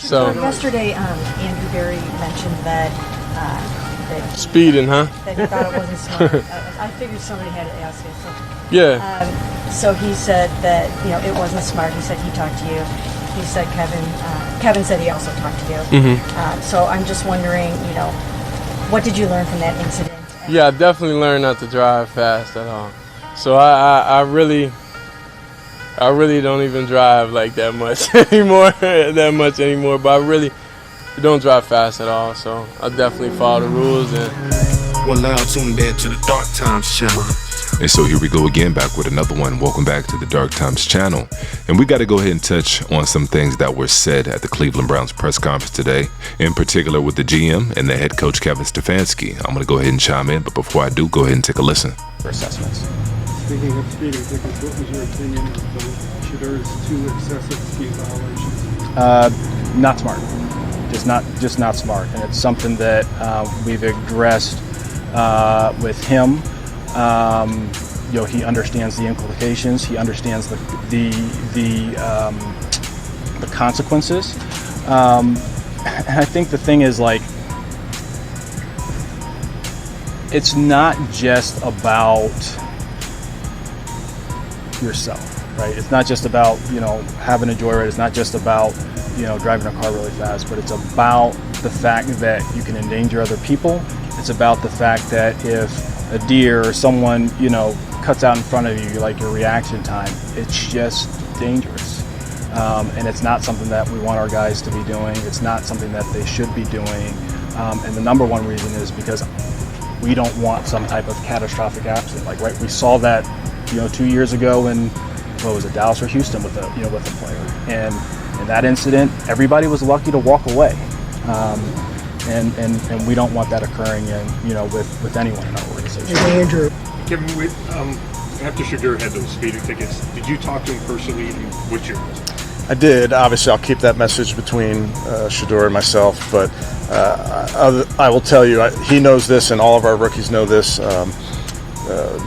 So yesterday, Andrew Berry mentioned that speeding, huh? That he thought it wasn't smart. I figured somebody had to ask it. So, Yeah. So he said that it wasn't smart. He said he talked to you. He said Kevin said he also talked to you. So I'm just wondering, what did you learn from that incident? Yeah, I definitely learned not to drive fast at all. So I really don't even drive like that much anymore. But I really don't drive fast at all. So I definitely follow the rules. One loud tune there to the Dark Times channel. And so here we go again, back with another one. Welcome back to the Dark Times channel. And we got to go ahead and touch on some things that were said at the Cleveland Browns press conference today, in particular with the GM and the head coach, Kevin Stefanski. I'm going to go ahead and chime in, but before I do, go ahead and take a listen. For assessments. Speaking of speeding tickets, what was your opinion of Shedur's 2 excessive speed violations? Not smart. Just not smart. And it's something that we've addressed with him. He understands the implications. He understands the consequences. And I think the thing is, it's not just about yourself, right? It's not just about having a joyride. It's not just about driving a car really fast, but it's about the fact that you can endanger other people. It's about the fact that if a deer or someone cuts out in front of you, like your reaction time, it's just dangerous. And it's not something that we want our guys to be doing. It's not something that they should be doing. And the number one reason is because we don't want some type of catastrophic accident. We saw that 2 years ago in Dallas or Houston with a player, and in that incident everybody was lucky to walk away. And we don't want that occurring with anyone in our organization. Hey, Andrew. Kevin, after Shadur had those speeding tickets, did you talk to him personally, and what's your message? I did. Obviously, I'll keep that message between Shadur and myself, but I will tell you, he knows this, and all of our rookies know this.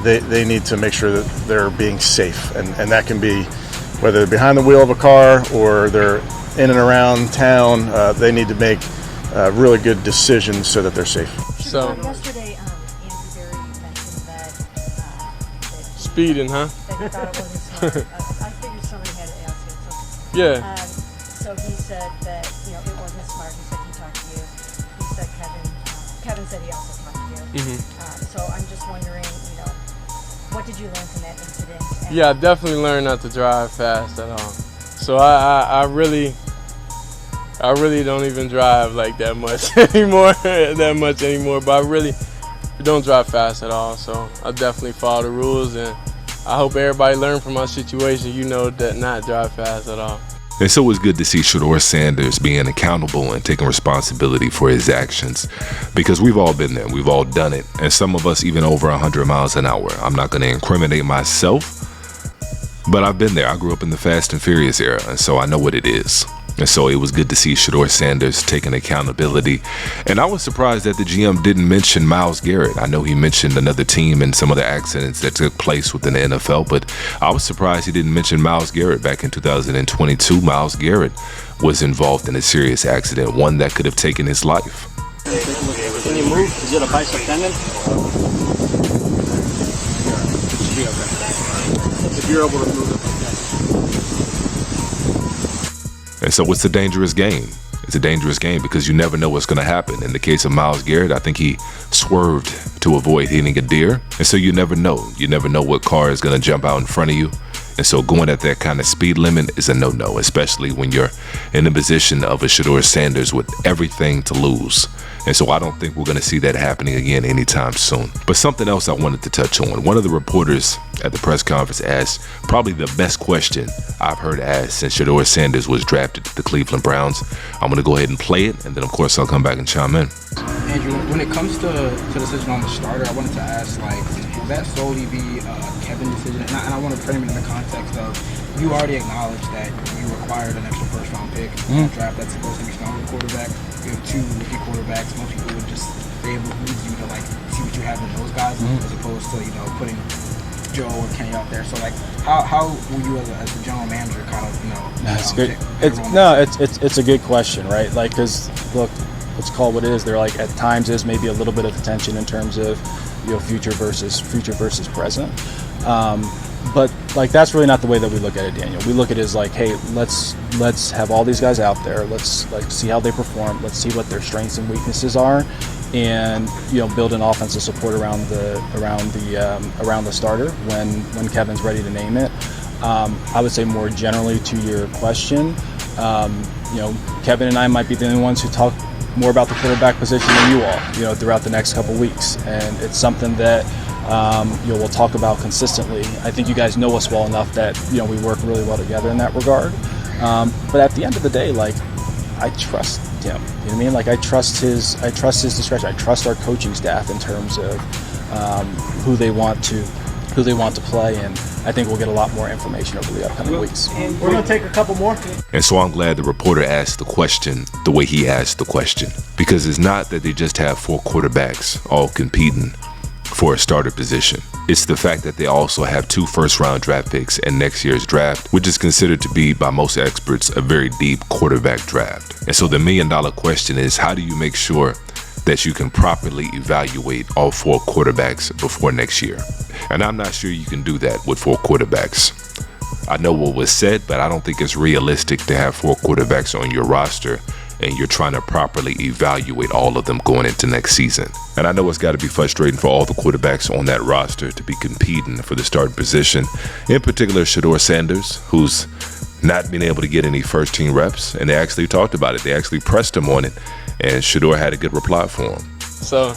They need to make sure that they're being safe, and that can be whether they're behind the wheel of a car or they're in and around town. They need to make really good decisions so that they're safe. So yesterday, Andrew Berry mentioned that speeding, huh? That he thought it wasn't smart. I figured somebody had to ask it. So, Yeah. So he said that it wasn't smart. He said he talked to you. He said Kevin said he also talked to you. So I'm just wondering, what did you learn from that incident? Yeah, I definitely learned not to drive fast at all. So I really don't even drive like that much anymore. But I really don't drive fast at all. So I definitely follow the rules, and I hope everybody learn from my situation. That not drive fast at all. And so it's good to see Shedeur Sanders being accountable and taking responsibility for his actions, because we've all been there, we've all done it, and some of us even over 100 miles an hour. I'm not going to incriminate myself, but I've been there. I grew up in the Fast and Furious era, and so I know what it is. And so it was good to see Shedeur Sanders taking accountability. And I was surprised that the GM didn't mention Myles Garrett. I know he mentioned another team and some of the accidents that took place within the NFL, but I was surprised he didn't mention Myles Garrett. Back in 2022, Myles Garrett was involved in a serious accident, one that could have taken his life. Can you move? Is it a bicep tendon? If you're able to move it. And so it's a dangerous game. It's a dangerous game because you never know what's going to happen. In the case of Myles Garrett, I think he swerved to avoid hitting a deer. And so you never know. You never know what car is going to jump out in front of you. And so going at that kind of speed limit is a no-no, especially when you're in the position of a Shedeur Sanders with everything to lose. And so I don't think we're going to see that happening again anytime soon. But something else I wanted to touch on. One of the reporters at the press conference asked probably the best question I've heard asked since Shedeur Sanders was drafted to the Cleveland Browns. I'm going to go ahead and play it, and then, of course, I'll come back and chime in. Andrew, when it comes to the decision on the starter, I wanted to ask, will that solely be a Kevin decision? And I want to frame it in the context of you already acknowledged that you required an extra first-round pick in a draft that's supposed to be strong with quarterback. You have 2 rookie quarterbacks. Most people would just be able to use you to see what you have in those guys, as opposed to putting Joe or Kenny out there. So like, how will you as a general manager kind of That's good. It's a good question, right? Like, because look, let's call it what it is. There like at times is maybe a little bit of tension in terms of future versus present. But like that's really not the way that we look at it, Daniel. We look at it as like, hey, let's have all these guys out there. Let's like see how they perform. Let's see what their strengths and weaknesses are, and build an offensive support around the starter when Kevin's ready to name it. I would say more generally to your question, Kevin and I might be the only ones who talk more about the quarterback position than you all, throughout the next couple weeks, and it's something that we'll talk about consistently. I think you guys know us well enough that we work really well together in that regard. But at the end of the day, like I trust him. You know what I mean? Like I trust his discretion. I trust our coaching staff in terms of who they want to play, and I think we'll get a lot more information over the upcoming weeks. And we're gonna take a couple more. And so I'm glad the reporter asked the question the way he asked the question, because it's not that they just have 4 quarterbacks all competing for a starter position. It's the fact that they also have 2 first-round draft picks in next year's draft, which is considered to be, by most experts, a very deep quarterback draft. And so the million-dollar question is, how do you make sure that you can properly evaluate all 4 quarterbacks before next year? And I'm not sure you can do that with 4 quarterbacks. I know what was said, but I don't think it's realistic to have 4 quarterbacks on your roster and you're trying to properly evaluate all of them going into next season. And I know it's got to be frustrating for all the quarterbacks on that roster to be competing for the starting position, in particular Shedeur Sanders, who's not been able to get any first-team reps, and they actually talked about it. They actually pressed him on it, and Shadur had a good reply for him. So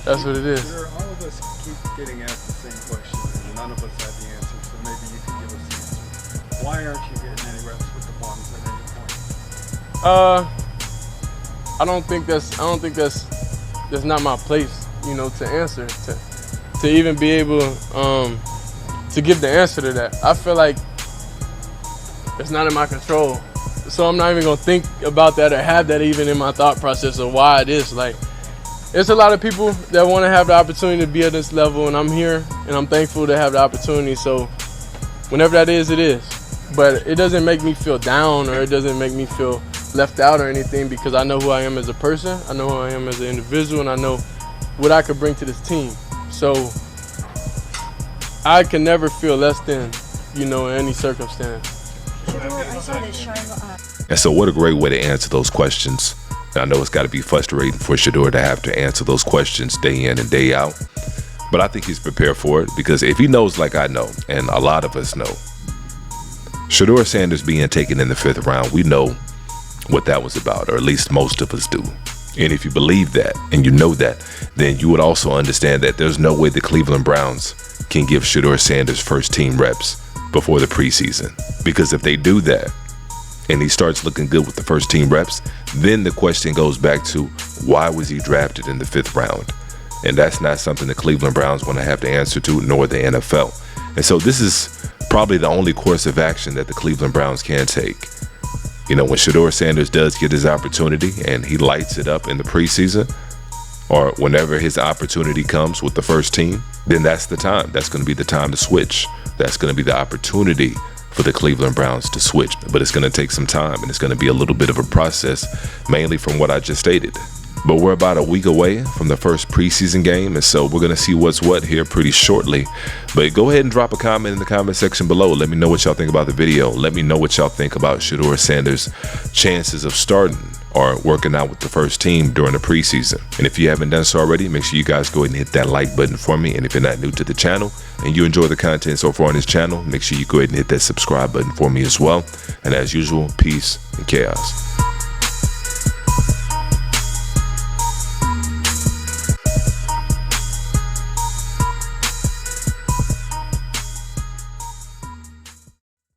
that's what it is. Sure, all of us keep getting asked the same question, and none of us have the answer, so maybe you can give us the answer. Why aren't you getting any reps with the Bonds at any point? I don't think that's not my place, to answer, to even be able to give the answer to that. I feel like it's not in my control, so I'm not even gonna think about that or have that even in my thought process of why it is. Like, it's a lot of people that want to have the opportunity to be at this level, and I'm here, and I'm thankful to have the opportunity. So whenever that is, it is. But it doesn't make me feel down, or it doesn't make me feel left out or anything, because I know who I am as a person, I know who I am as an individual, and I know what I could bring to this team. So I can never feel less than, in any circumstance. And so what a great way to answer those questions. And I know it's got to be frustrating for Shadur to have to answer those questions day in and day out, but I think he's prepared for it, because if he knows like I know, and a lot of us know, Shedeur Sanders being taken in the 5th round, we know what that was about, or at least most of us do. And if you believe that and you know that, then you would also understand that there's no way the Cleveland Browns can give Shedeur Sanders first-team reps before the preseason. Because if they do that and he starts looking good with the first-team reps, then the question goes back to, why was he drafted in the 5th round? And that's not something the Cleveland Browns want to have to answer to, nor the NFL. And so this is probably the only course of action that the Cleveland Browns can take. When Shedeur Sanders does get his opportunity and he lights it up in the preseason, or whenever his opportunity comes with the first team, then that's the time. That's going to be the time to switch. That's going to be the opportunity for the Cleveland Browns to switch. But it's going to take some time, and it's going to be a little bit of a process, mainly from what I just stated. But we're about a week away from the first preseason game, and so we're going to see what's what here pretty shortly. But go ahead and drop a comment in the comment section below. Let me know what y'all think about the video. Let me know what y'all think about Shedeur Sanders' chances of starting or working out with the first team during the preseason. And if you haven't done so already, make sure you guys go ahead and hit that like button for me. And if you're not new to the channel and you enjoy the content so far on this channel, make sure you go ahead and hit that subscribe button for me as well. And as usual, peace and chaos.